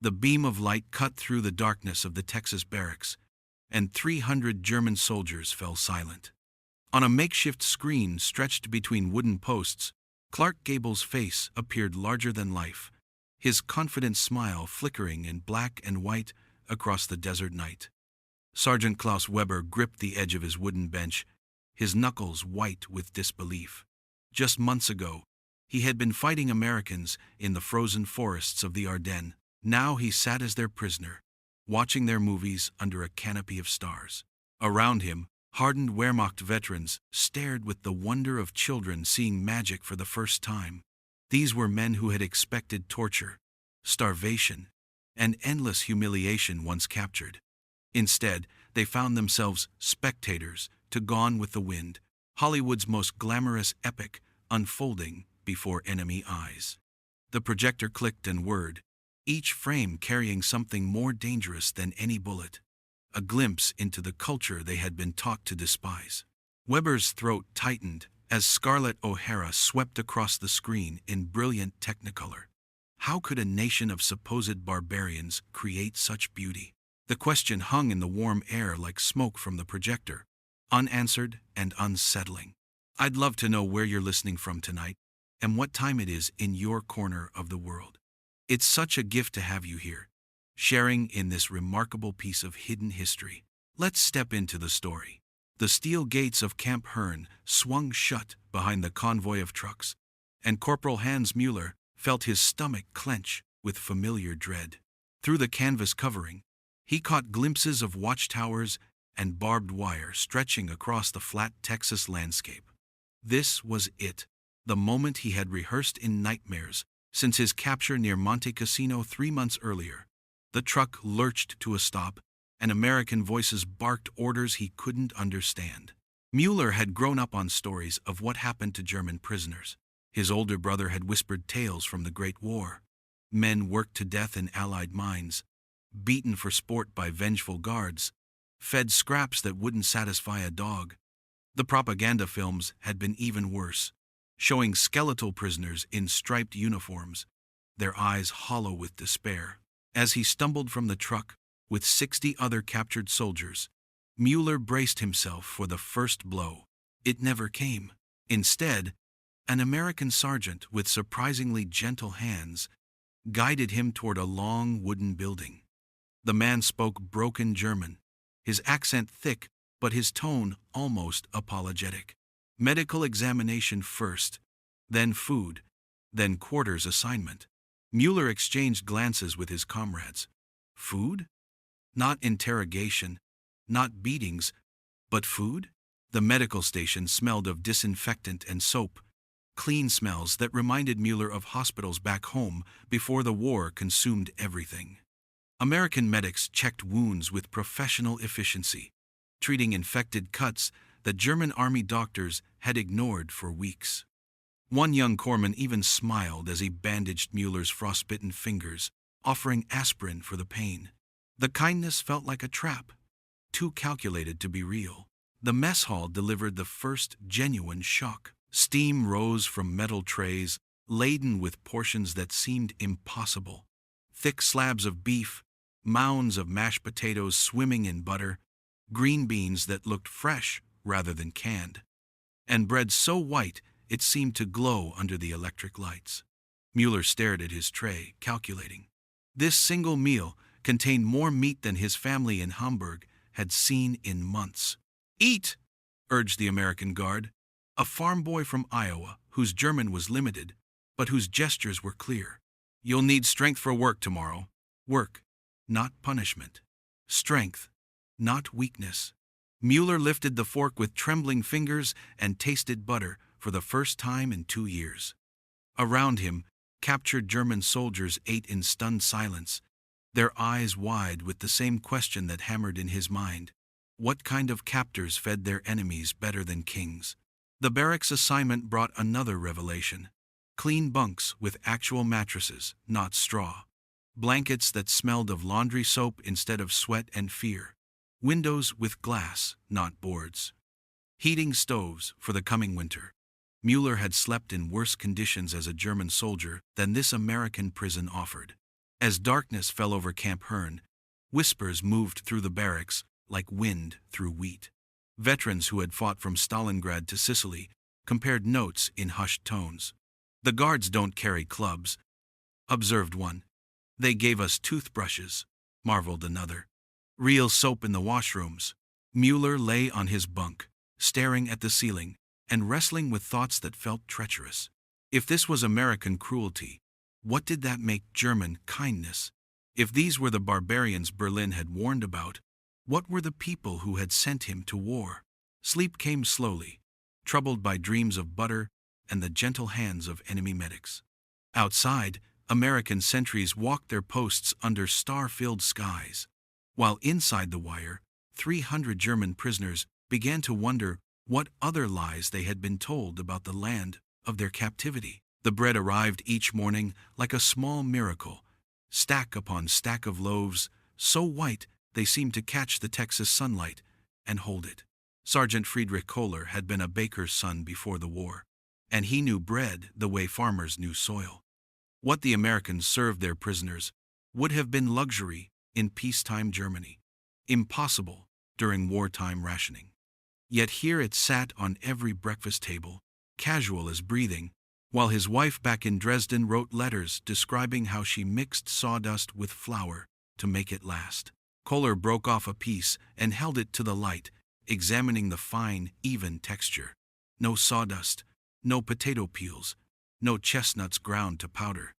The beam of light cut through the darkness of the Texas barracks, and 300 German soldiers fell silent. On a makeshift screen stretched between wooden posts, Clark Gable's face appeared larger than life, his confident smile flickering in black and white across the desert night. Sergeant Klaus Weber gripped the edge of his wooden bench, his knuckles white with disbelief. Just months ago, he had been fighting Americans in the frozen forests of the Ardennes. Now he sat as their prisoner, watching their movies under a canopy of stars. Around him, hardened Wehrmacht veterans stared with the wonder of children seeing magic for the first time. These were men who had expected torture, starvation, and endless humiliation once captured. Instead, they found themselves spectators to Gone with the Wind, Hollywood's most glamorous epic, unfolding before enemy eyes. The projector clicked and whirred, each frame carrying something more dangerous than any bullet, a glimpse into the culture they had been taught to despise. Weber's throat tightened as Scarlett O'Hara swept across the screen in brilliant technicolor. How could a nation of supposed barbarians create such beauty? The question hung in the warm air like smoke from the projector, unanswered and unsettling. I'd love to know where you're listening from tonight, and what time it is in your corner of the world. It's such a gift to have you here, sharing in this remarkable piece of hidden history. Let's step into the story. The steel gates of Camp Hearn swung shut behind the convoy of trucks, and Corporal Hans Mueller felt his stomach clench with familiar dread. Through the canvas covering, he caught glimpses of watchtowers and barbed wire stretching across the flat Texas landscape. This was it, the moment he had rehearsed in nightmares since his capture near Monte Cassino 3 months earlier. The truck lurched to a stop, and American voices barked orders he couldn't understand. Mueller had grown up on stories of what happened to German prisoners. His older brother had whispered tales from the Great War. Men worked to death in Allied mines, beaten for sport by vengeful guards, fed scraps that wouldn't satisfy a dog. The propaganda films had been even worse, showing skeletal prisoners in striped uniforms, their eyes hollow with despair. As he stumbled from the truck with 60 other captured soldiers, Mueller braced himself for the first blow. It never came. Instead, an American sergeant with surprisingly gentle hands guided him toward a long wooden building. The man spoke broken German, his accent thick but his tone almost apologetic. Medical examination first, then food, then quarters assignment. Mueller exchanged glances with his comrades. Food? Not interrogation, not beatings, but food? The medical station smelled of disinfectant and soap, clean smells that reminded Mueller of hospitals back home before the war consumed everything. American medics checked wounds with professional efficiency, treating infected cuts that German army doctors had ignored for weeks. One young corpsman even smiled as he bandaged Mueller's frostbitten fingers, offering aspirin for the pain. The kindness felt like a trap, too calculated to be real. The mess hall delivered the first genuine shock. Steam rose from metal trays, laden with portions that seemed impossible. Thick slabs of beef, mounds of mashed potatoes swimming in butter, green beans that looked fresh rather than canned, and bread so white it seemed to glow under the electric lights. Mueller stared at his tray, calculating. This single meal contained more meat than his family in Hamburg had seen in months. "Eat!" urged the American guard, a farm boy from Iowa whose German was limited, but whose gestures were clear. "You'll need strength for work tomorrow. Work, not punishment. Strength, not weakness." Mueller lifted the fork with trembling fingers and tasted butter for the first time in 2 years. Around him, captured German soldiers ate in stunned silence, their eyes wide with the same question that hammered in his mind. What kind of captors fed their enemies better than kings? The barracks assignment brought another revelation. Clean bunks with actual mattresses, not straw. Blankets that smelled of laundry soap instead of sweat and fear. Windows with glass, not boards. Heating stoves for the coming winter. Mueller had slept in worse conditions as a German soldier than this American prison offered. As darkness fell over Camp Hearn, whispers moved through the barracks like wind through wheat. Veterans who had fought from Stalingrad to Sicily compared notes in hushed tones. "The guards don't carry clubs," observed one. "They gave us toothbrushes," marveled another. "Real soap in the washrooms." Mueller lay on his bunk, staring at the ceiling and wrestling with thoughts that felt treacherous. If this was American cruelty, what did that make German kindness? If these were the barbarians Berlin had warned about, what were the people who had sent him to war? Sleep came slowly, troubled by dreams of butter and the gentle hands of enemy medics. Outside, American sentries walked their posts under star-filled skies, while inside the wire, 300 German prisoners began to wonder what other lies they had been told about the land of their captivity. The bread arrived each morning like a small miracle, stack upon stack of loaves, so white they seemed to catch the Texas sunlight and hold it. Sergeant Friedrich Kohler had been a baker's son before the war, and he knew bread the way farmers knew soil. What the Americans served their prisoners would have been luxury in peacetime Germany, impossible during wartime rationing. Yet here it sat on every breakfast table, casual as breathing, while his wife back in Dresden wrote letters describing how she mixed sawdust with flour to make it last. Kohler broke off a piece and held it to the light, examining the fine, even texture. No sawdust, no potato peels, no chestnuts ground to powder.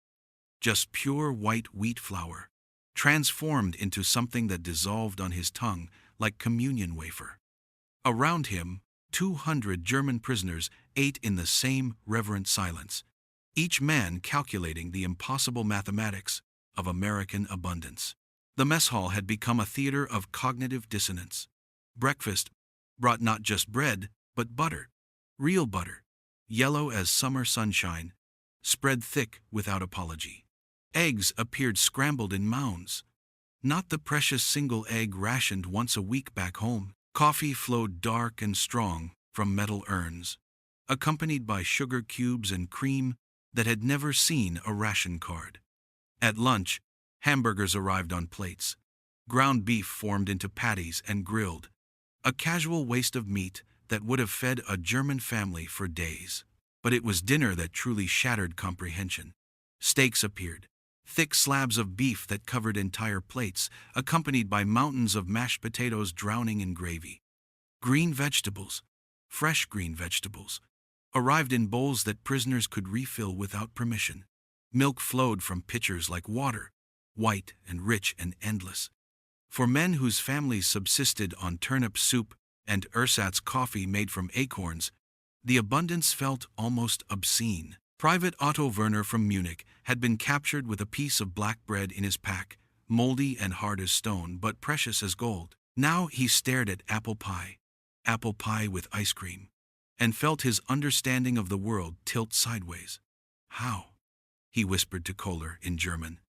Just pure white wheat flour, transformed into something that dissolved on his tongue like communion wafer. Around him, 200 German prisoners ate in the same reverent silence, each man calculating the impossible mathematics of American abundance. The mess hall had become a theater of cognitive dissonance. Breakfast brought not just bread, but butter, real butter, yellow as summer sunshine, spread thick without apology. Eggs appeared scrambled in mounds, not the precious single egg rationed once a week back home. Coffee flowed dark and strong from metal urns, accompanied by sugar cubes and cream that had never seen a ration card. At lunch, hamburgers arrived on plates, ground beef formed into patties and grilled, a casual waste of meat that would have fed a German family for days. But it was dinner that truly shattered comprehension. Steaks appeared, thick slabs of beef that covered entire plates, accompanied by mountains of mashed potatoes drowning in gravy. Green vegetables, fresh green vegetables, arrived in bowls that prisoners could refill without permission. Milk flowed from pitchers like water, white and rich and endless. For men whose families subsisted on turnip soup and ersatz coffee made from acorns, the abundance felt almost obscene. Private Otto Werner from Munich had been captured with a piece of black bread in his pack, moldy and hard as stone but precious as gold. Now he stared at apple pie with ice cream, and felt his understanding of the world tilt sideways. "How?" he whispered to Kohler in German.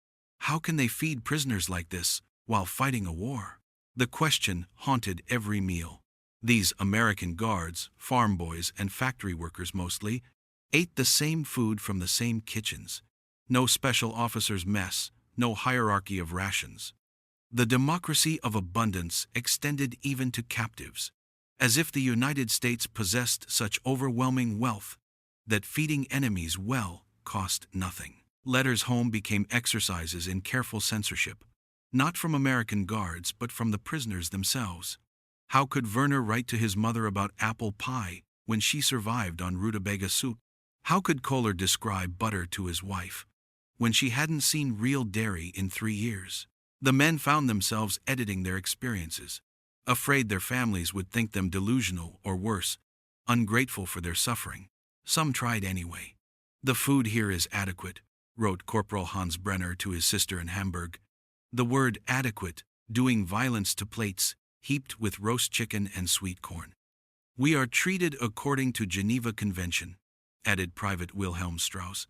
"How can they feed prisoners like this while fighting a war?" The question haunted every meal. These American guards, farm boys and factory workers mostly, ate the same food from the same kitchens. No special officers' mess, no hierarchy of rations. The democracy of abundance extended even to captives, as if the United States possessed such overwhelming wealth that feeding enemies well cost nothing. Letters home became exercises in careful censorship, not from American guards but from the prisoners themselves. How could Werner write to his mother about apple pie when she survived on rutabaga soup? How could Kohler describe butter to his wife when she hadn't seen real dairy in 3 years? The men found themselves editing their experiences, afraid their families would think them delusional or worse, ungrateful for their suffering. Some tried anyway. "The food here is adequate," wrote Corporal Hans Brenner to his sister in Hamburg. The word adequate, doing violence to plates heaped with roast chicken and sweet corn. "We are treated according to Geneva Convention," added Private Wilhelm Strauss,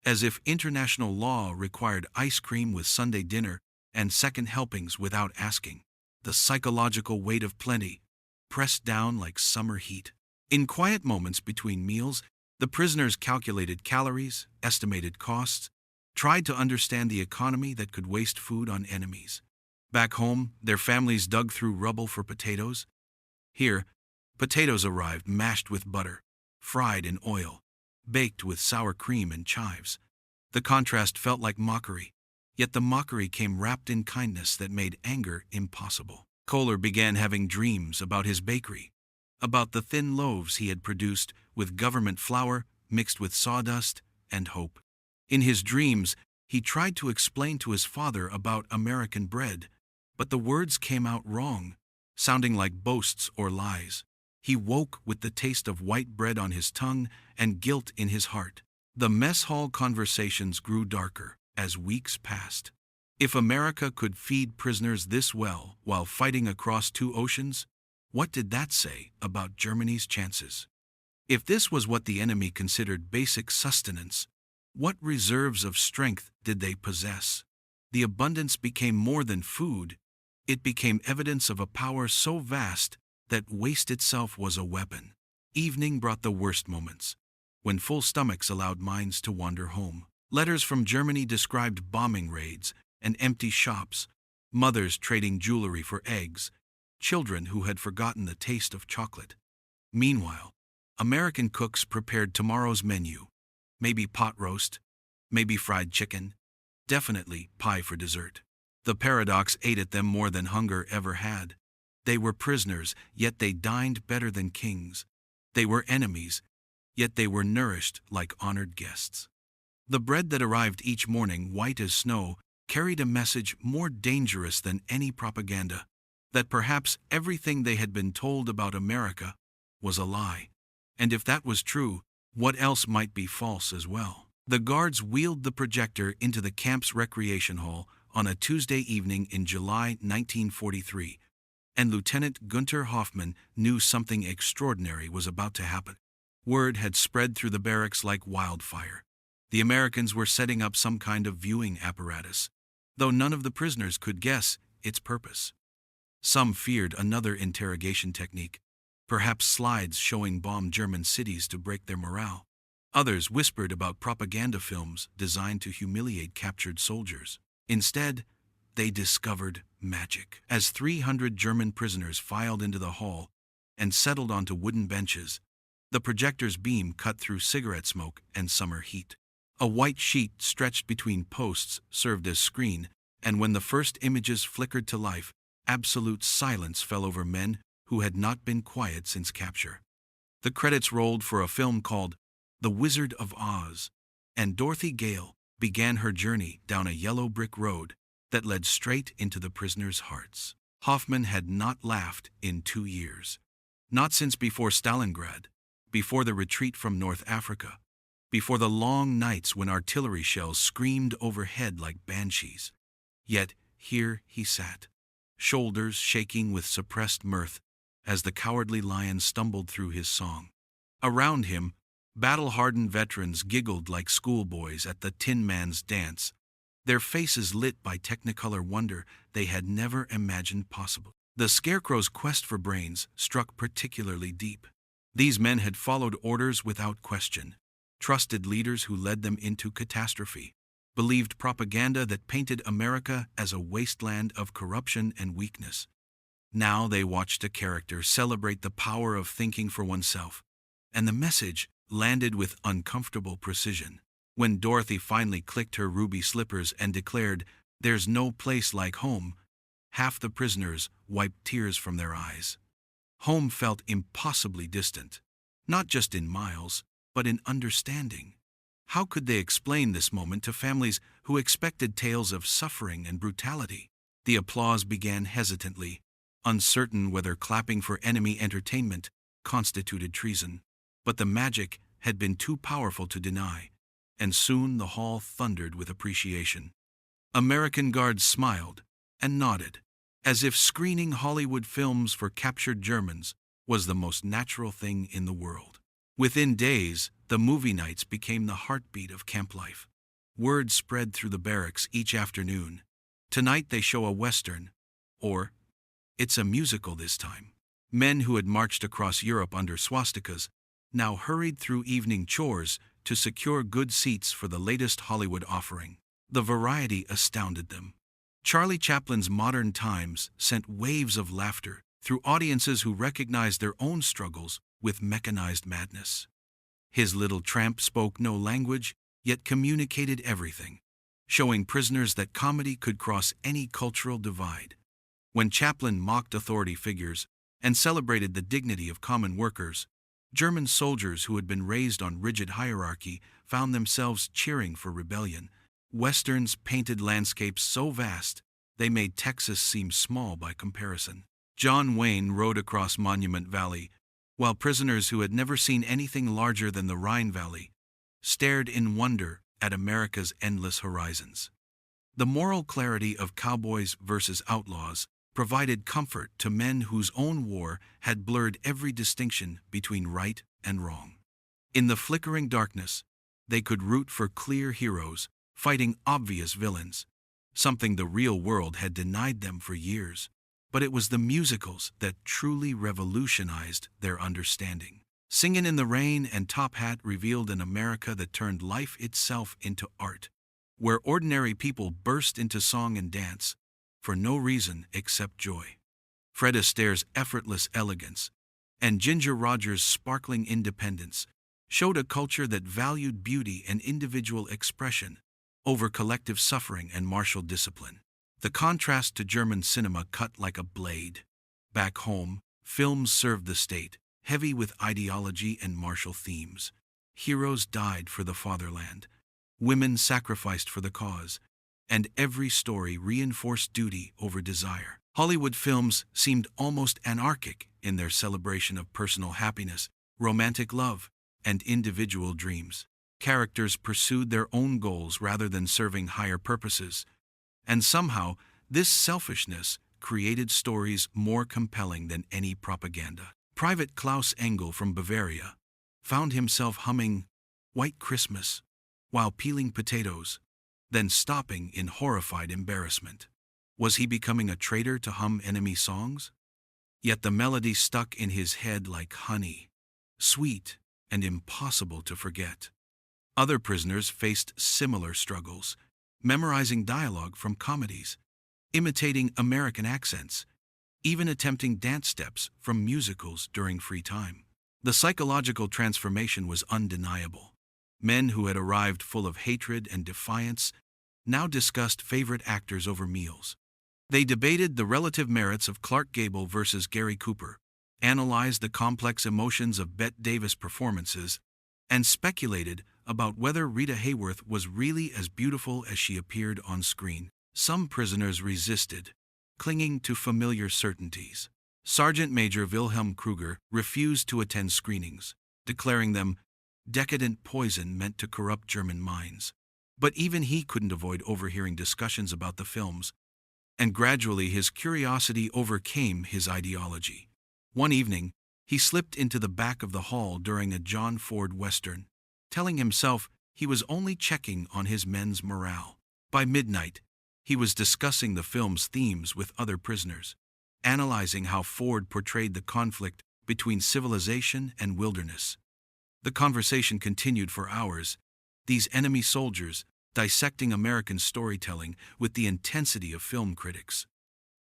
as if international law required ice cream with Sunday dinner and second helpings without asking. The psychological weight of plenty, pressed down like summer heat. In quiet moments between meals, the prisoners calculated calories, estimated costs, tried to understand the economy that could waste food on enemies. Back home, their families dug through rubble for potatoes. Here, potatoes arrived mashed with butter, fried in oil, baked with sour cream and chives. The contrast felt like mockery, yet the mockery came wrapped in kindness that made anger impossible. Kohler began having dreams about his bakery, about the thin loaves he had produced with government flour mixed with sawdust and hope. In his dreams, he tried to explain to his father about American bread, but the words came out wrong, sounding like boasts or lies. He woke with the taste of white bread on his tongue and guilt in his heart. The mess hall conversations grew darker as weeks passed. If America could feed prisoners this well while fighting across 2 oceans, what did that say about Germany's chances? If this was what the enemy considered basic sustenance, what reserves of strength did they possess? The abundance became more than food. It became evidence of a power so vast that waste itself was a weapon. Evening brought the worst moments, when full stomachs allowed minds to wander home. Letters from Germany described bombing raids and empty shops, mothers trading jewelry for eggs, children who had forgotten the taste of chocolate. Meanwhile, American cooks prepared tomorrow's menu. Maybe pot roast, maybe fried chicken, definitely pie for dessert. The paradox ate at them more than hunger ever had. They were prisoners, yet they dined better than kings. They were enemies, yet they were nourished like honored guests. The bread that arrived each morning, white as snow, carried a message more dangerous than any propaganda, that perhaps everything they had been told about America was a lie. And if that was true, what else might be false as well? The guards wheeled the projector into the camp's recreation hall on a Tuesday evening in July 1943, and Lieutenant Gunther Hoffmann knew something extraordinary was about to happen. Word had spread through the barracks like wildfire. The Americans were setting up some kind of viewing apparatus, though none of the prisoners could guess its purpose. Some feared another interrogation technique, perhaps slides showing bombed German cities to break their morale. Others whispered about propaganda films designed to humiliate captured soldiers. Instead, they discovered magic. As 300 German prisoners filed into the hall and settled onto wooden benches, the projector's beam cut through cigarette smoke and summer heat. A white sheet stretched between posts served as screen, and when the first images flickered to life, absolute silence fell over men who had not been quiet since capture. The credits rolled for a film called The Wizard of Oz, and Dorothy Gale began her journey down a yellow brick road that led straight into the prisoners' hearts. Hoffmann had not laughed in 2 years. Not since before Stalingrad, before the retreat from North Africa, before the long nights when artillery shells screamed overhead like banshees. Yet here he sat, shoulders shaking with suppressed mirth as the Cowardly Lion stumbled through his song. Around him, battle-hardened veterans giggled like schoolboys at the Tin Man's dance, their faces lit by technicolor wonder they had never imagined possible. The Scarecrow's quest for brains struck particularly deep. These men had followed orders without question, trusted leaders who led them into catastrophe, believed propaganda that painted America as a wasteland of corruption and weakness. Now they watched a character celebrate the power of thinking for oneself, and the message landed with uncomfortable precision. When Dorothy finally clicked her ruby slippers and declared, "There's no place like home," half the prisoners wiped tears from their eyes. Home felt impossibly distant, not just in miles, but in understanding. How could they explain this moment to families who expected tales of suffering and brutality? The applause began hesitantly, uncertain whether clapping for enemy entertainment constituted treason. But the magic had been too powerful to deny, and soon the hall thundered with appreciation. American guards smiled and nodded, as if screening Hollywood films for captured Germans was the most natural thing in the world. Within days, the movie nights became the heartbeat of camp life. Word spread through the barracks each afternoon. Tonight they show a Western, or it's a musical this time. Men who had marched across Europe under swastikas now hurried through evening chores to secure good seats for the latest Hollywood offering. The variety astounded them. Charlie Chaplin's Modern Times sent waves of laughter through audiences who recognized their own struggles with mechanized madness. His Little Tramp spoke no language, yet communicated everything, showing prisoners that comedy could cross any cultural divide. When Chaplin mocked authority figures and celebrated the dignity of common workers, German soldiers who had been raised on rigid hierarchy found themselves cheering for rebellion. Westerns painted landscapes so vast they made Texas seem small by comparison. John Wayne rode across Monument Valley, while prisoners who had never seen anything larger than the Rhine Valley stared in wonder at America's endless horizons. The moral clarity of cowboys versus outlaws provided comfort to men whose own war had blurred every distinction between right and wrong. In the flickering darkness, they could root for clear heroes fighting obvious villains, something the real world had denied them for years. But it was the musicals that truly revolutionized their understanding. Singin' in the Rain and Top Hat revealed an America that turned life itself into art, where ordinary people burst into song and dance for no reason except joy. Fred Astaire's effortless elegance and Ginger Rogers' sparkling independence showed a culture that valued beauty and individual expression over collective suffering and martial discipline. The contrast to German cinema cut like a blade. Back home, films served the state, heavy with ideology and martial themes. Heroes died for the fatherland. Women sacrificed for the cause. And every story reinforced duty over desire. Hollywood films seemed almost anarchic in their celebration of personal happiness, romantic love, and individual dreams. Characters pursued their own goals rather than serving higher purposes. And somehow, this selfishness created stories more compelling than any propaganda. Private Klaus Engel from Bavaria found himself humming White Christmas while peeling potatoes, then stopping in horrified embarrassment. Was he becoming a traitor to hum enemy songs? Yet the melody stuck in his head like honey, sweet and impossible to forget. Other prisoners faced similar struggles, memorizing dialogue from comedies, imitating American accents, even attempting dance steps from musicals during free time. The psychological transformation was undeniable. Men who had arrived full of hatred and defiance now discussed favorite actors over meals. They debated the relative merits of Clark Gable versus Gary Cooper, analyzed the complex emotions of Bette Davis' performances, and speculated about whether Rita Hayworth was really as beautiful as she appeared on screen. Some prisoners resisted, clinging to familiar certainties. Sergeant Major Wilhelm Kruger refused to attend screenings, declaring them decadent poison meant to corrupt German minds. But even he couldn't avoid overhearing discussions about the films, and gradually his curiosity overcame his ideology. One evening, he slipped into the back of the hall during a John Ford Western, telling himself he was only checking on his men's morale. By midnight, he was discussing the film's themes with other prisoners, analyzing how Ford portrayed the conflict between civilization and wilderness. The conversation continued for hours, these enemy soldiers dissecting American storytelling with the intensity of film critics.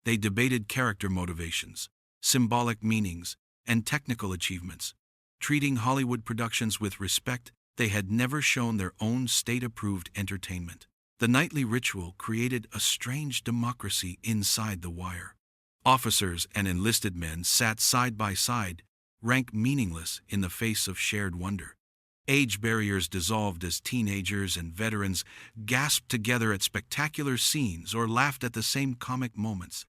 They debated character motivations, symbolic meanings, and technical achievements, treating Hollywood productions with respect they had never shown their own state-approved entertainment. The nightly ritual created a strange democracy inside the wire. Officers and enlisted men sat side by side, rank meaningless in the face of shared wonder. Age barriers dissolved as teenagers and veterans gasped together at spectacular scenes or laughed at the same comic moments.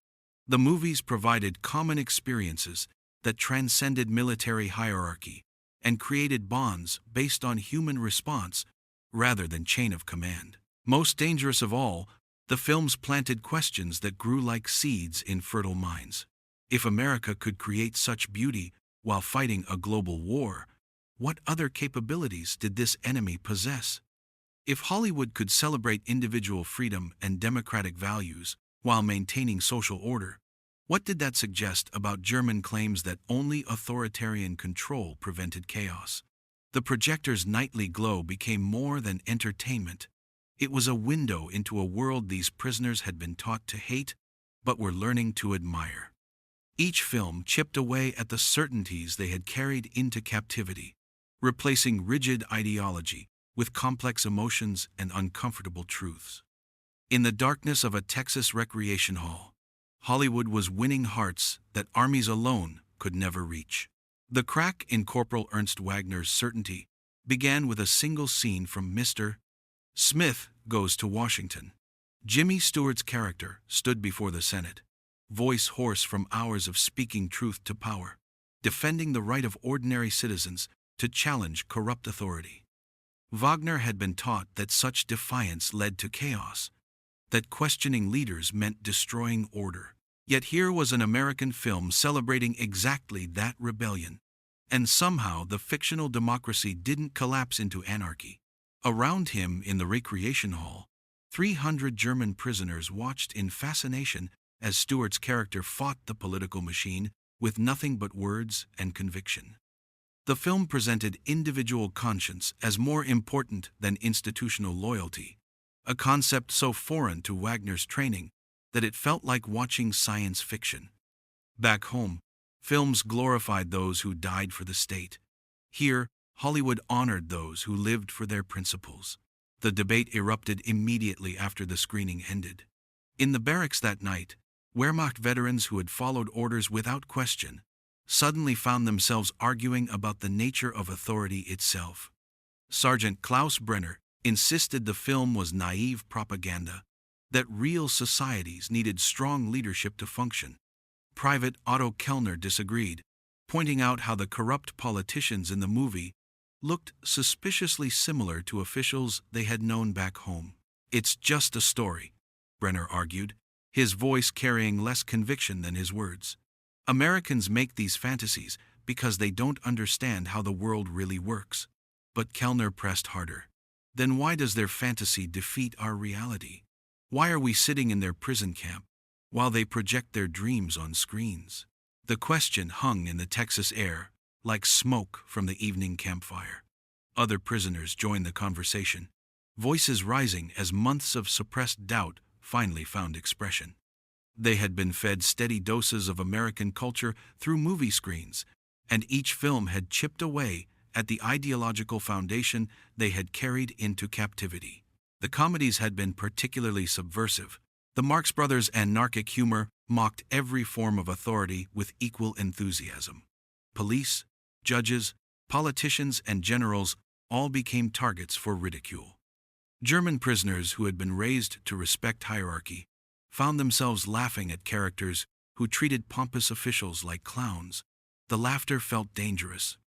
The movies provided common experiences that transcended military hierarchy and created bonds based on human response rather than chain of command. Most dangerous of all, the films planted questions that grew like seeds in fertile minds. If America could create such beauty while fighting a global war, what other capabilities did this enemy possess? If Hollywood could celebrate individual freedom and democratic values while maintaining social order, what did that suggest about German claims that only authoritarian control prevented chaos? The projector's nightly glow became more than entertainment. It was a window into a world these prisoners had been taught to hate, but were learning to admire. Each film chipped away at the certainties they had carried into captivity, replacing rigid ideology with complex emotions and uncomfortable truths. In the darkness of a Texas recreation hall, Hollywood was winning hearts that armies alone could never reach. The crack in Corporal Ernst Wagner's certainty began with a single scene from Mr. Smith Goes to Washington. Jimmy Stewart's character stood before the Senate, voice hoarse from hours of speaking truth to power, defending the right of ordinary citizens to challenge corrupt authority. Wagner had been taught that such defiance led to chaos, that questioning leaders meant destroying order. Yet here was an American film celebrating exactly that rebellion. And somehow the fictional democracy didn't collapse into anarchy. Around him in the recreation hall, 300 German prisoners watched in fascination as Stewart's character fought the political machine with nothing but words and conviction. The film presented individual conscience as more important than institutional loyalty, a concept so foreign to Wagner's training that it felt like watching science fiction. Back home, films glorified those who died for the state. Here, Hollywood honored those who lived for their principles. The debate erupted immediately after the screening ended. In the barracks that night, Wehrmacht veterans who had followed orders without question suddenly found themselves arguing about the nature of authority itself. Sergeant Klaus Brenner insisted the film was naive propaganda, that real societies needed strong leadership to function. Private Otto Kellner disagreed, pointing out how the corrupt politicians in the movie looked suspiciously similar to officials they had known back home. "It's just a story," Brenner argued, his voice carrying less conviction than his words. "Americans make these fantasies because they don't understand how the world really works." But Kellner pressed harder. "Then why does their fantasy defeat our reality? Why are we sitting in their prison camp while they project their dreams on screens?" The question hung in the Texas air, like smoke from the evening campfire. Other prisoners joined the conversation, voices rising as months of suppressed doubt finally found expression. They had been fed steady doses of American culture through movie screens, and each film had chipped away at the ideological foundation they had carried into captivity. The comedies had been particularly subversive. The Marx Brothers' anarchic humor mocked every form of authority with equal enthusiasm. Police, judges, politicians, and generals all became targets for ridicule. German prisoners who had been raised to respect hierarchy found themselves laughing at characters who treated pompous officials like clowns. The laughter felt dangerous,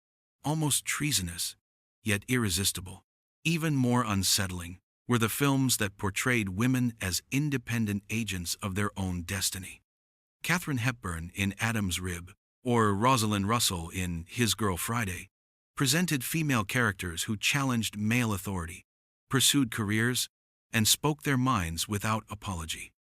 almost treasonous, yet irresistible. Even more unsettling were the films that portrayed women as independent agents of their own destiny. Katharine Hepburn in Adam's Rib, or Rosalind Russell in His Girl Friday, presented female characters who challenged male authority, pursued careers, and spoke their minds without apology.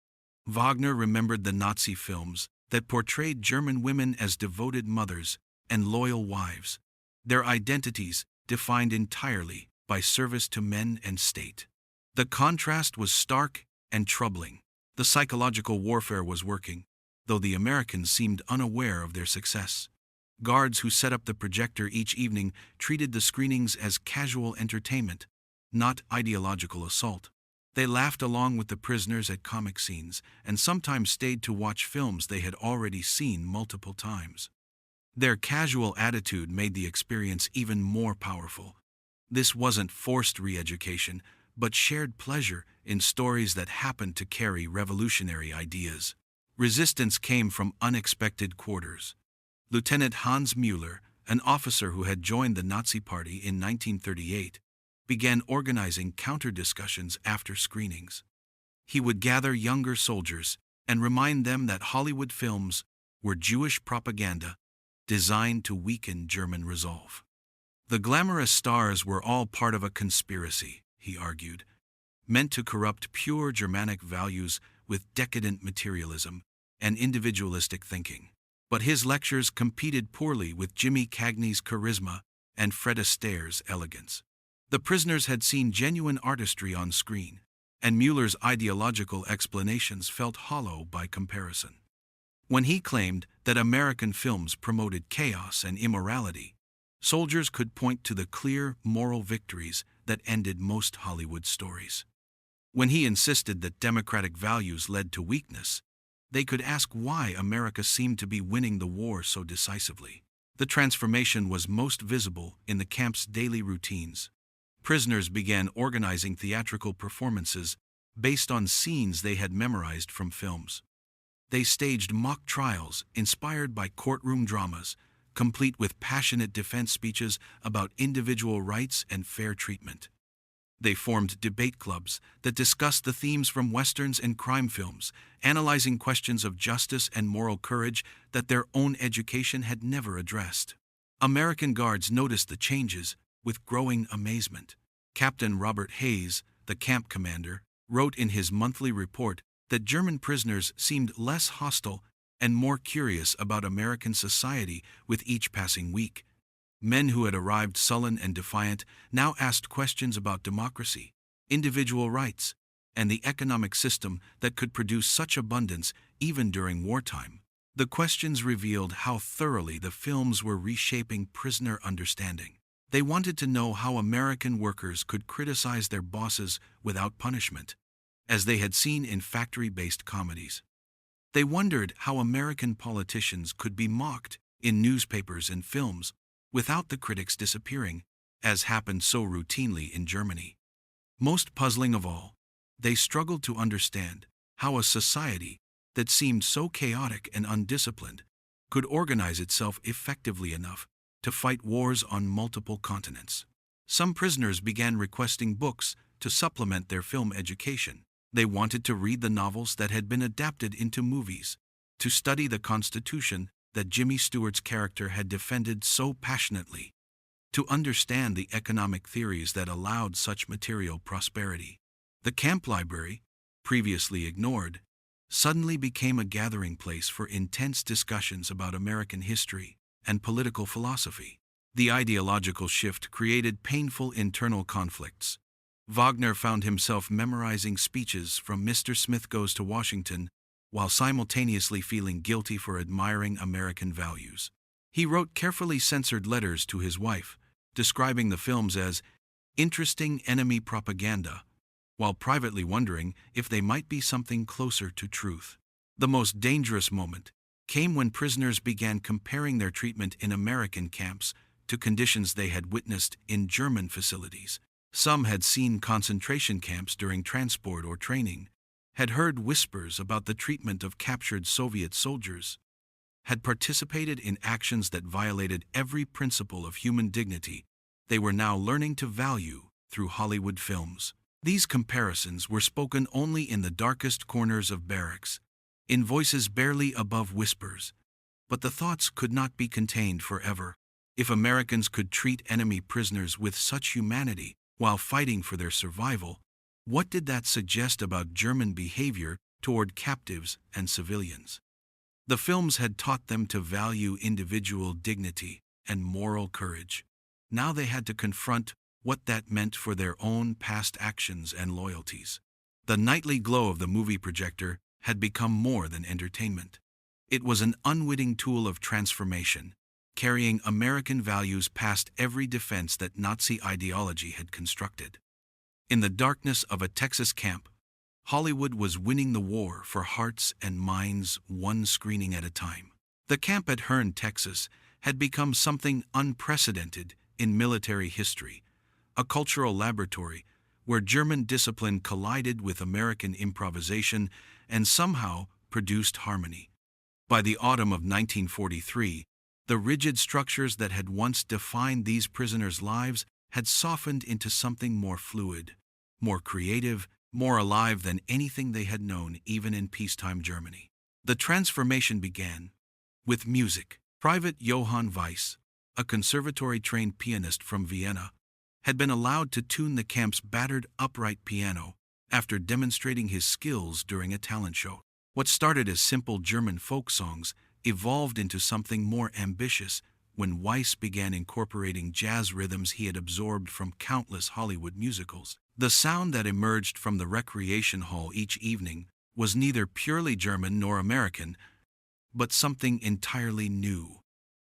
Wagner remembered the Nazi films that portrayed German women as devoted mothers and loyal wives, their identities defined entirely by service to men and state. The contrast was stark and troubling. The psychological warfare was working, though the Americans seemed unaware of their success. Guards who set up the projector each evening treated the screenings as casual entertainment, not ideological assault. They laughed along with the prisoners at comic scenes and sometimes stayed to watch films they had already seen multiple times. Their casual attitude made the experience even more powerful. This wasn't forced re-education, but shared pleasure in stories that happened to carry revolutionary ideas. Resistance came from unexpected quarters. Lieutenant Hans Müller, an officer who had joined the Nazi Party in 1938, began organizing counter-discussions after screenings. He would gather younger soldiers and remind them that Hollywood films were Jewish propaganda designed to weaken German resolve. The glamorous stars were all part of a conspiracy, he argued, meant to corrupt pure Germanic values with decadent materialism and individualistic thinking. But his lectures competed poorly with Jimmy Cagney's charisma and Fred Astaire's elegance. The prisoners had seen genuine artistry on screen, and Mueller's ideological explanations felt hollow by comparison. When he claimed that American films promoted chaos and immorality, soldiers could point to the clear moral victories that ended most Hollywood stories. When he insisted that democratic values led to weakness, they could ask why America seemed to be winning the war so decisively. The transformation was most visible in the camp's daily routines. Prisoners began organizing theatrical performances based on scenes they had memorized from films. They staged mock trials inspired by courtroom dramas, complete with passionate defense speeches about individual rights and fair treatment. They formed debate clubs that discussed the themes from westerns and crime films, analyzing questions of justice and moral courage that their own education had never addressed. American guards noticed the changes with growing amazement. Captain Robert Hayes, the camp commander, wrote in his monthly report that German prisoners seemed less hostile and more curious about American society with each passing week. Men who had arrived sullen and defiant now asked questions about democracy, individual rights, and the economic system that could produce such abundance even during wartime. The questions revealed how thoroughly the films were reshaping prisoner understanding. They wanted to know how American workers could criticize their bosses without punishment, as they had seen in factory-based comedies. They wondered how American politicians could be mocked in newspapers and films without the critics disappearing, as happened so routinely in Germany. Most puzzling of all, they struggled to understand how a society that seemed so chaotic and undisciplined could organize itself effectively enough to fight wars on multiple continents. Some prisoners began requesting books to supplement their film education. They wanted to read the novels that had been adapted into movies, to study the Constitution that Jimmy Stewart's character had defended so passionately, to understand the economic theories that allowed such material prosperity. The camp library, previously ignored, suddenly became a gathering place for intense discussions about American history and political philosophy. The ideological shift created painful internal conflicts. Wagner found himself memorizing speeches from Mr. Smith Goes to Washington while simultaneously feeling guilty for admiring American values. He wrote carefully censored letters to his wife, describing the films as interesting enemy propaganda, while privately wondering if they might be something closer to truth. The most dangerous moment came when prisoners began comparing their treatment in American camps to conditions they had witnessed in German facilities. Some had seen concentration camps during transport or training, had heard whispers about the treatment of captured Soviet soldiers, had participated in actions that violated every principle of human dignity they were now learning to value through Hollywood films. These comparisons were spoken only in the darkest corners of barracks, in voices barely above whispers, but the thoughts could not be contained forever. If Americans could treat enemy prisoners with such humanity while fighting for their survival, what did that suggest about German behavior toward captives and civilians? The films had taught them to value individual dignity and moral courage. Now they had to confront what that meant for their own past actions and loyalties. The nightly glow of the movie projector had become more than entertainment. It was an unwitting tool of transformation, carrying American values past every defense that Nazi ideology had constructed. In the darkness of a Texas camp, Hollywood was winning the war for hearts and minds one screening at a time. The camp at Hearne, Texas, had become something unprecedented in military history, a cultural laboratory where German discipline collided with American improvisation and somehow produced harmony. By the autumn of 1943, the rigid structures that had once defined these prisoners' lives had softened into something more fluid, more creative, more alive than anything they had known even in peacetime Germany. The transformation began with music. Private Johann Weiss, a conservatory-trained pianist from Vienna, had been allowed to tune the camp's battered upright piano after demonstrating his skills during a talent show. What started as simple German folk songs evolved into something more ambitious when Weiss began incorporating jazz rhythms he had absorbed from countless Hollywood musicals. The sound that emerged from the recreation hall each evening was neither purely German nor American, but something entirely new.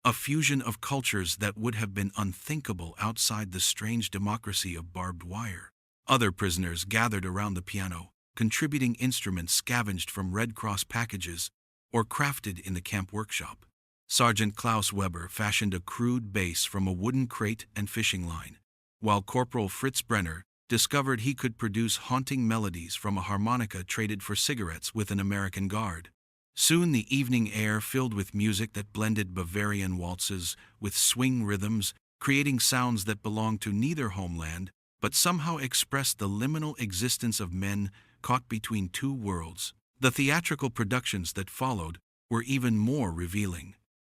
A fusion of cultures that would have been unthinkable outside the strange democracy of barbed wire. Other prisoners gathered around the piano, contributing instruments scavenged from Red Cross packages or crafted in the camp workshop. Sergeant Klaus Weber fashioned a crude bass from a wooden crate and fishing line, while Corporal Fritz Brenner discovered he could produce haunting melodies from a harmonica traded for cigarettes with an American guard. Soon the evening air filled with music that blended Bavarian waltzes with swing rhythms, creating sounds that belonged to neither homeland, but somehow expressed the liminal existence of men caught between two worlds. The theatrical productions that followed were even more revealing.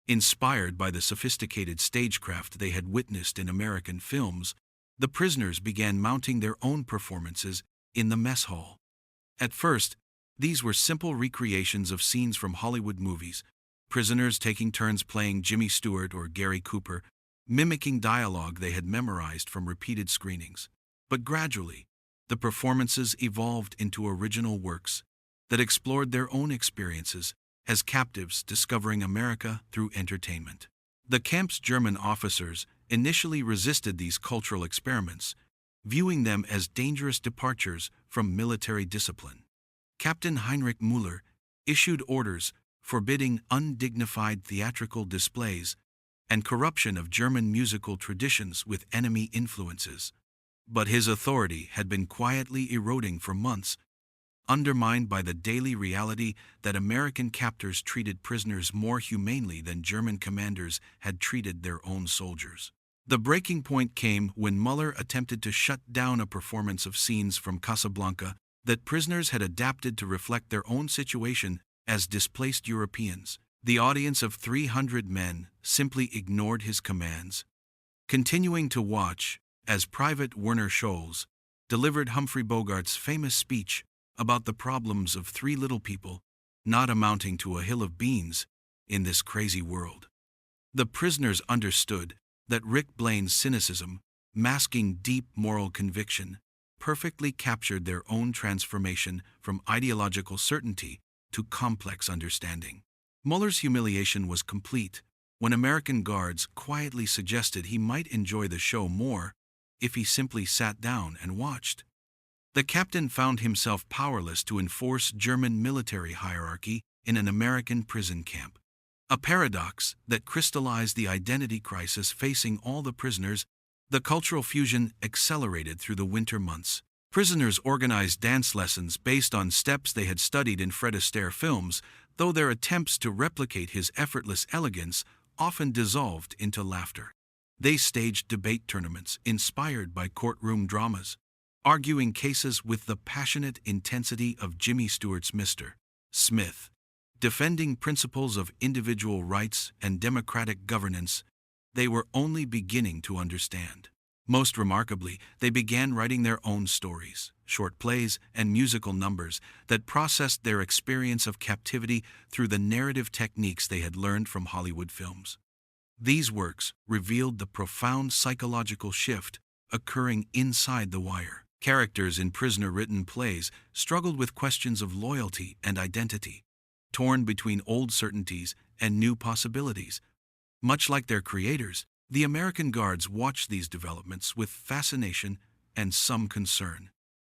Inspired by the sophisticated stagecraft they had witnessed in American films, the prisoners began mounting their own performances in the mess hall. At first, these were simple recreations of scenes from Hollywood movies, prisoners taking turns playing Jimmy Stewart or Gary Cooper, mimicking dialogue they had memorized from repeated screenings. But gradually, the performances evolved into original works that explored their own experiences as captives discovering America through entertainment. The camp's German officers initially resisted these cultural experiments, viewing them as dangerous departures from military discipline. Captain Heinrich Müller issued orders forbidding undignified theatrical displays and corruption of German musical traditions with enemy influences. But his authority had been quietly eroding for months, undermined by the daily reality that American captors treated prisoners more humanely than German commanders had treated their own soldiers. The breaking point came when Müller attempted to shut down a performance of scenes from Casablanca that prisoners had adapted to reflect their own situation as displaced Europeans. The audience of 300 men simply ignored his commands, continuing to watch as Private Werner Scholz delivered Humphrey Bogart's famous speech about the problems of three little people not amounting to a hill of beans in this crazy world. The prisoners understood that Rick Blaine's cynicism, masking deep moral conviction, perfectly captured their own transformation from ideological certainty to complex understanding. Muller's humiliation was complete when American guards quietly suggested he might enjoy the show more if he simply sat down and watched. The captain found himself powerless to enforce German military hierarchy in an American prison camp, a paradox that crystallized the identity crisis facing all the prisoners. The cultural fusion accelerated through the winter months. Prisoners organized dance lessons based on steps they had studied in Fred Astaire films, though their attempts to replicate his effortless elegance often dissolved into laughter. They staged debate tournaments inspired by courtroom dramas, arguing cases with the passionate intensity of Jimmy Stewart's Mr. Smith. Defending principles of individual rights and democratic governance they were only beginning to understand. Most remarkably, they began writing their own stories, short plays, and musical numbers that processed their experience of captivity through the narrative techniques they had learned from Hollywood films. These works revealed the profound psychological shift occurring inside the wire. Characters in prisoner-written plays struggled with questions of loyalty and identity, torn between old certainties and new possibilities. Much like their creators, the American guards watched these developments with fascination and some concern.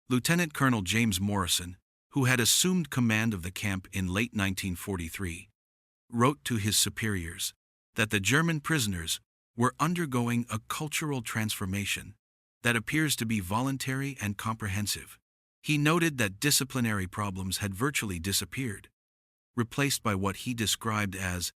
Lieutenant Colonel James Morrison, who had assumed command of the camp in late 1943, wrote to his superiors that the German prisoners were undergoing a cultural transformation that appears to be voluntary and comprehensive. He noted that disciplinary problems had virtually disappeared, replaced by what he described as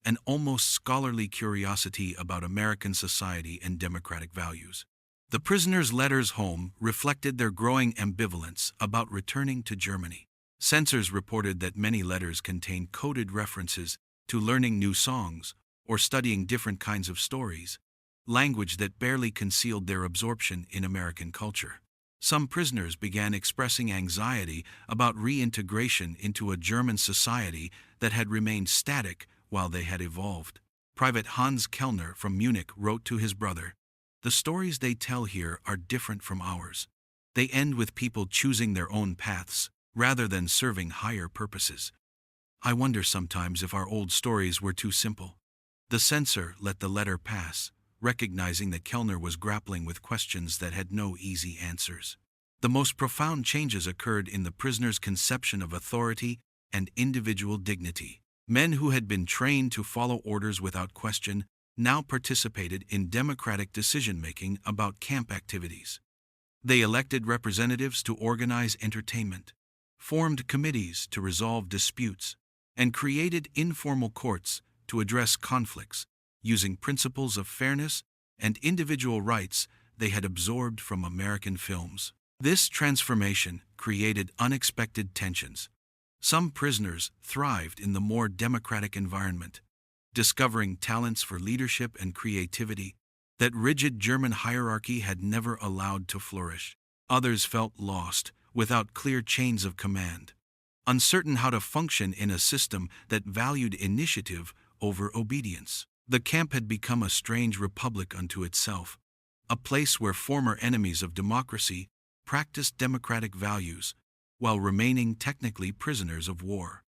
an almost scholarly curiosity about American society and democratic values. The prisoners' letters home reflected their growing ambivalence about returning to Germany. Censors reported that many letters contained coded references to learning new songs or studying different kinds of stories, language that barely concealed their absorption in American culture. Some prisoners began expressing anxiety about reintegration into a German society that had remained static while they had evolved. Private Hans Kellner from Munich wrote to his brother, "The stories they tell here are different from ours. They end with people choosing their own paths, rather than serving higher purposes. I wonder sometimes if our old stories were too simple." The censor let the letter pass, recognizing that Kellner was grappling with questions that had no easy answers. The most profound changes occurred in the prisoners' conception of authority and individual dignity. Men who had been trained to follow orders without question now participated in democratic decision-making about camp activities. They elected representatives to organize entertainment, formed committees to resolve disputes, and created informal courts to address conflicts, using principles of fairness and individual rights they had absorbed from American films. This transformation created unexpected tensions. Some prisoners thrived in the more democratic environment, discovering talents for leadership and creativity that rigid German hierarchy had never allowed to flourish. Others felt lost, without clear chains of command, uncertain how to function in a system that valued initiative over obedience. The camp had become a strange republic unto itself, a place where former enemies of democracy practiced democratic values while remaining technically prisoners of war.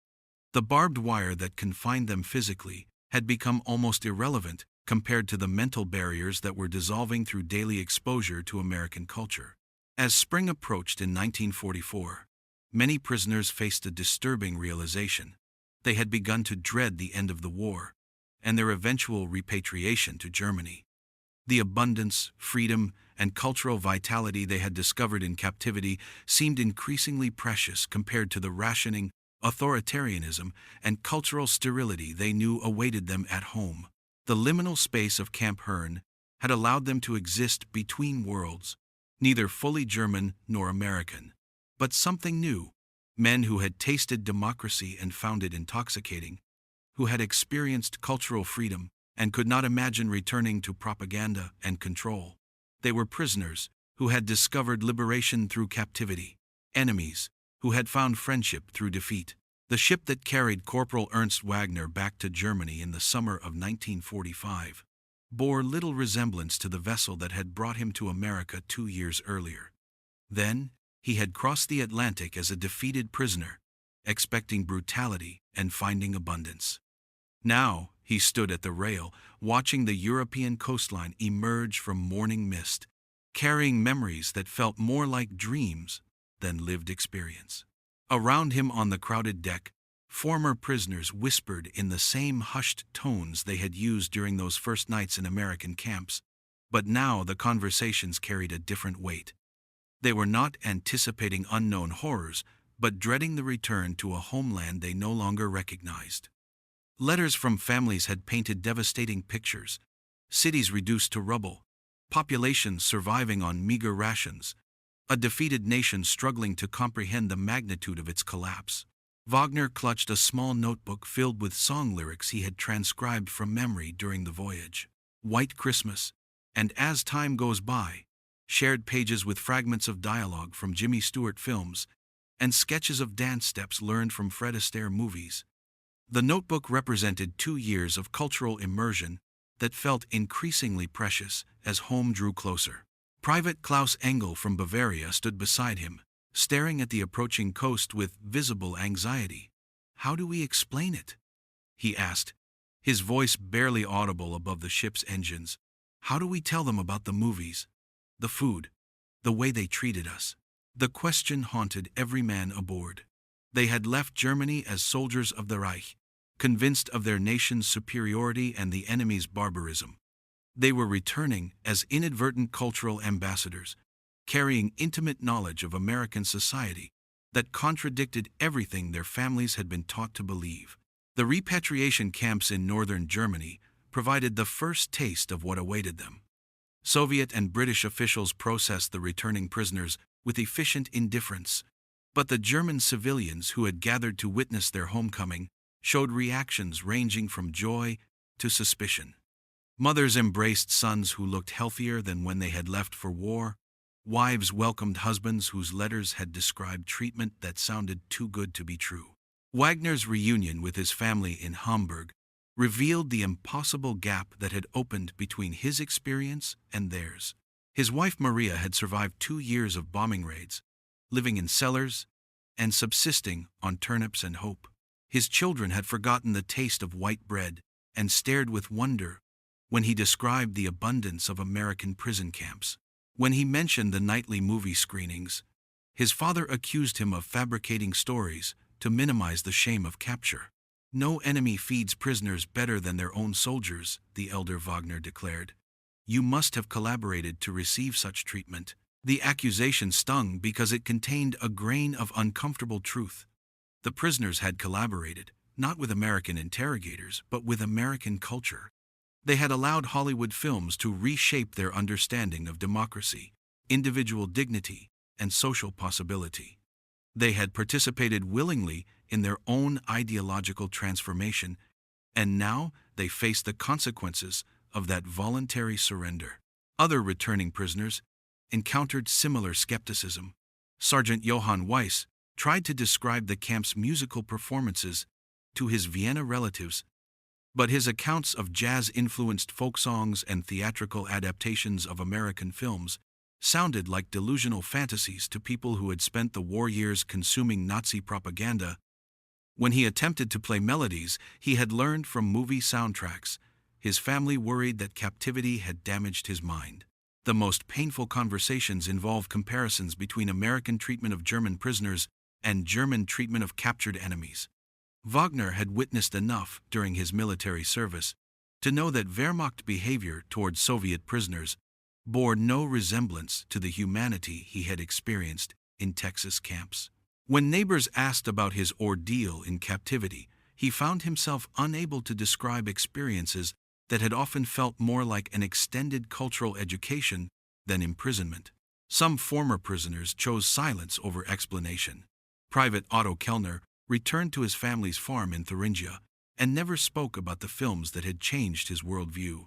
The barbed wire that confined them physically had become almost irrelevant compared to the mental barriers that were dissolving through daily exposure to American culture. As spring approached in 1944, many prisoners faced a disturbing realization. They had begun to dread the end of the war and their eventual repatriation to Germany. The abundance, freedom, and cultural vitality they had discovered in captivity seemed increasingly precious compared to the rationing, authoritarianism, and cultural sterility they knew awaited them at home. The liminal space of Camp Herne had allowed them to exist between worlds, neither fully German nor American, but something new. Men who had tasted democracy and found it intoxicating, who had experienced cultural freedom and could not imagine returning to propaganda and control. They were prisoners who had discovered liberation through captivity, enemies who had found friendship through defeat. The ship that carried Corporal Ernst Wagner back to Germany in the summer of 1945 bore little resemblance to the vessel that had brought him to America 2 years earlier. Then, he had crossed the Atlantic as a defeated prisoner, expecting brutality and finding abundance. Now, he stood at the rail, watching the European coastline emerge from morning mist, carrying memories that felt more like dreams than lived experience. Around him on the crowded deck, former prisoners whispered in the same hushed tones they had used during those first nights in American camps, but now the conversations carried a different weight. They were not anticipating unknown horrors, but dreading the return to a homeland they no longer recognized. Letters from families had painted devastating pictures: cities reduced to rubble, populations surviving on meager rations, a defeated nation struggling to comprehend the magnitude of its collapse. Wagner clutched a small notebook filled with song lyrics he had transcribed from memory during the voyage. White Christmas, and As Time Goes By, shared pages with fragments of dialogue from Jimmy Stewart films and sketches of dance steps learned from Fred Astaire movies. The notebook represented 2 years of cultural immersion that felt increasingly precious as home drew closer. Private Klaus Engel from Bavaria stood beside him, staring at the approaching coast with visible anxiety. "How do we explain it?" he asked, his voice barely audible above the ship's engines. "How do we tell them about the movies, the food, the way they treated us?" The question haunted every man aboard. They had left Germany as soldiers of the Reich, convinced of their nation's superiority and the enemy's barbarism. They were returning as inadvertent cultural ambassadors, carrying intimate knowledge of American society that contradicted everything their families had been taught to believe. The repatriation camps in northern Germany provided the first taste of what awaited them. Soviet and British officials processed the returning prisoners with efficient indifference, but the German civilians who had gathered to witness their homecoming showed reactions ranging from joy to suspicion. Mothers embraced sons who looked healthier than when they had left for war. Wives welcomed husbands whose letters had described treatment that sounded too good to be true. Wagner's reunion with his family in Hamburg revealed the impossible gap that had opened between his experience and theirs. His wife Maria had survived 2 years of bombing raids, living in cellars and subsisting on turnips and hope. His children had forgotten the taste of white bread and stared with wonder when he described the abundance of American prison camps. When he mentioned the nightly movie screenings, his father accused him of fabricating stories to minimize the shame of capture. "No enemy feeds prisoners better than their own soldiers," the elder Wagner declared. "You must have collaborated to receive such treatment." The accusation stung because it contained a grain of uncomfortable truth. The prisoners had collaborated, not with American interrogators, but with American culture. They had allowed Hollywood films to reshape their understanding of democracy, individual dignity, and social possibility. They had participated willingly in their own ideological transformation, and now they faced the consequences of that voluntary surrender. Other returning prisoners encountered similar skepticism. Sergeant Johann Weiss tried to describe the camp's musical performances to his Vienna relatives, but his accounts of jazz-influenced folk songs and theatrical adaptations of American films sounded like delusional fantasies to people who had spent the war years consuming Nazi propaganda. When he attempted to play melodies he had learned from movie soundtracks, his family worried that captivity had damaged his mind. The most painful conversations involved comparisons between American treatment of German prisoners and German treatment of captured enemies. Wagner had witnessed enough during his military service to know that Wehrmacht behavior toward Soviet prisoners bore no resemblance to the humanity he had experienced in Texas camps. When neighbors asked about his ordeal in captivity, he found himself unable to describe experiences that had often felt more like an extended cultural education than imprisonment. Some former prisoners chose silence over explanation. Private Otto Kellner returned to his family's farm in Thuringia and never spoke about the films that had changed his worldview.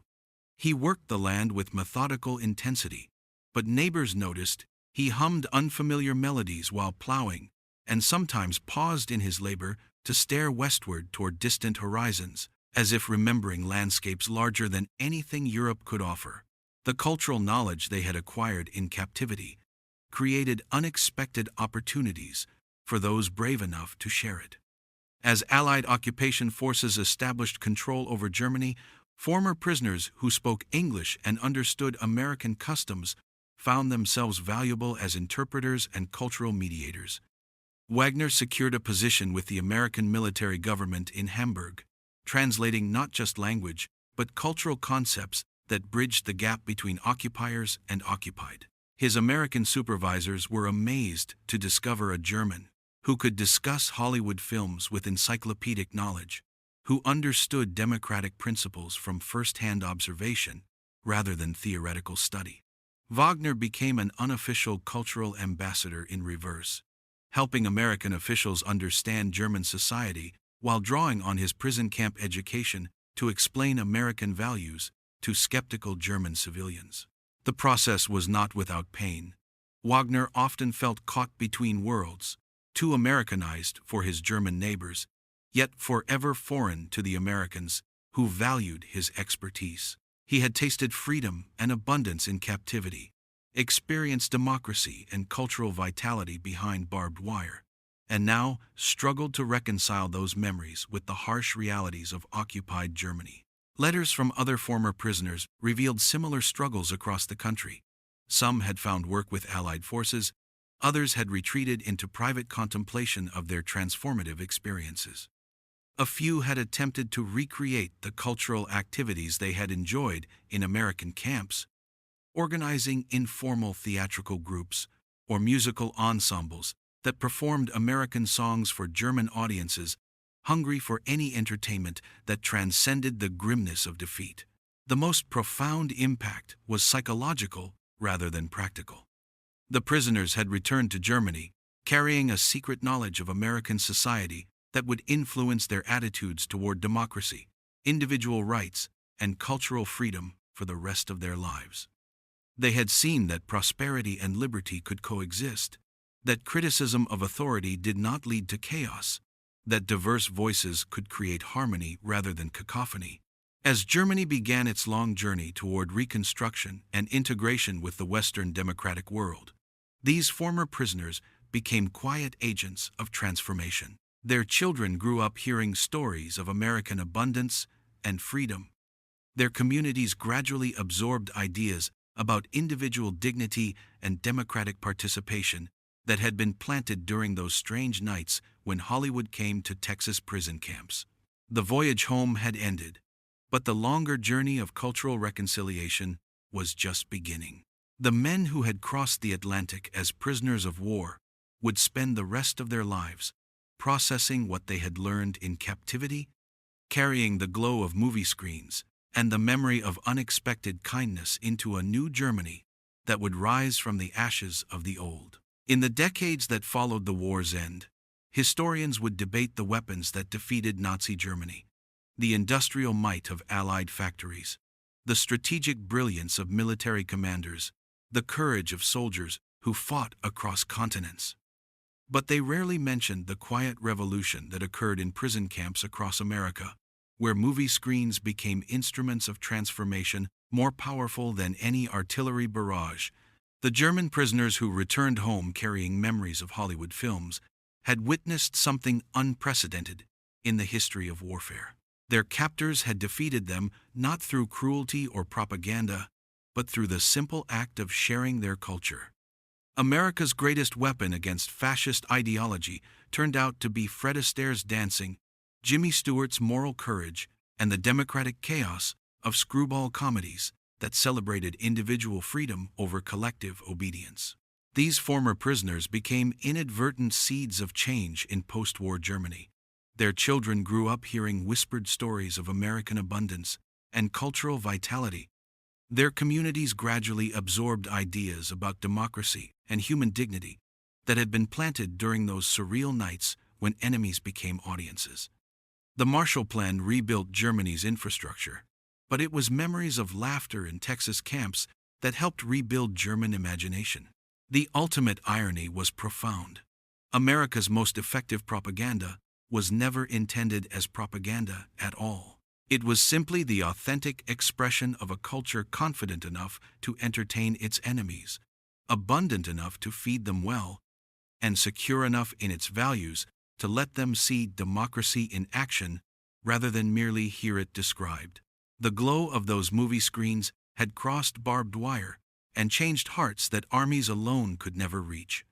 He worked the land with methodical intensity, but neighbors noticed he hummed unfamiliar melodies while plowing and sometimes paused in his labor to stare westward toward distant horizons, as if remembering landscapes larger than anything Europe could offer. The cultural knowledge they had acquired in captivity created unexpected opportunities for those brave enough to share it. As Allied occupation forces established control over Germany, former prisoners who spoke English and understood American customs found themselves valuable as interpreters and cultural mediators. Wagner secured a position with the American military government in Hamburg, translating not just language, but cultural concepts that bridged the gap between occupiers and occupied. His American supervisors were amazed to discover a German who could discuss Hollywood films with encyclopedic knowledge, who understood democratic principles from first-hand observation rather than theoretical study. Wagner became an unofficial cultural ambassador in reverse, helping American officials understand German society while drawing on his prison camp education to explain American values to skeptical German civilians. The process was not without pain. Wagner often felt caught between worlds, too Americanized for his German neighbors, yet forever foreign to the Americans who valued his expertise. He had tasted freedom and abundance in captivity, experienced democracy and cultural vitality behind barbed wire, and now struggled to reconcile those memories with the harsh realities of occupied Germany. Letters from other former prisoners revealed similar struggles across the country. Some had found work with Allied forces, others had retreated into private contemplation of their transformative experiences. A few had attempted to recreate the cultural activities they had enjoyed in American camps, organizing informal theatrical groups or musical ensembles that performed American songs for German audiences hungry for any entertainment that transcended the grimness of defeat. The most profound impact was psychological rather than practical. The prisoners had returned to Germany, carrying a secret knowledge of American society that would influence their attitudes toward democracy, individual rights, and cultural freedom for the rest of their lives. They had seen that prosperity and liberty could coexist, that criticism of authority did not lead to chaos, that diverse voices could create harmony rather than cacophony. As Germany began its long journey toward reconstruction and integration with the Western democratic world, these former prisoners became quiet agents of transformation. Their children grew up hearing stories of American abundance and freedom. Their communities gradually absorbed ideas about individual dignity and democratic participation that had been planted during those strange nights when Hollywood came to Texas prison camps. The voyage home had ended, but the longer journey of cultural reconciliation was just beginning. The men who had crossed the Atlantic as prisoners of war would spend the rest of their lives processing what they had learned in captivity, carrying the glow of movie screens and the memory of unexpected kindness into a new Germany that would rise from the ashes of the old. In the decades that followed the war's end, historians would debate the weapons that defeated Nazi Germany, the industrial might of Allied factories, the strategic brilliance of military commanders, the courage of soldiers who fought across continents. But they rarely mentioned the quiet revolution that occurred in prison camps across America, where movie screens became instruments of transformation more powerful than any artillery barrage. The German prisoners who returned home carrying memories of Hollywood films had witnessed something unprecedented in the history of warfare. Their captors had defeated them not through cruelty or propaganda, but through the simple act of sharing their culture. America's greatest weapon against fascist ideology turned out to be Fred Astaire's dancing, Jimmy Stewart's moral courage, and the democratic chaos of screwball comedies that celebrated individual freedom over collective obedience. These former prisoners became inadvertent seeds of change in post-war Germany. Their children grew up hearing whispered stories of American abundance and cultural vitality. Their communities gradually absorbed ideas about democracy and human dignity that had been planted during those surreal nights when enemies became audiences. The Marshall Plan rebuilt Germany's infrastructure, but it was memories of laughter in Texas camps that helped rebuild German imagination. The ultimate irony was profound. America's most effective propaganda was never intended as propaganda at all. It was simply the authentic expression of a culture confident enough to entertain its enemies, abundant enough to feed them well, and secure enough in its values to let them see democracy in action rather than merely hear it described. The glow of those movie screens had crossed barbed wire and changed hearts that armies alone could never reach.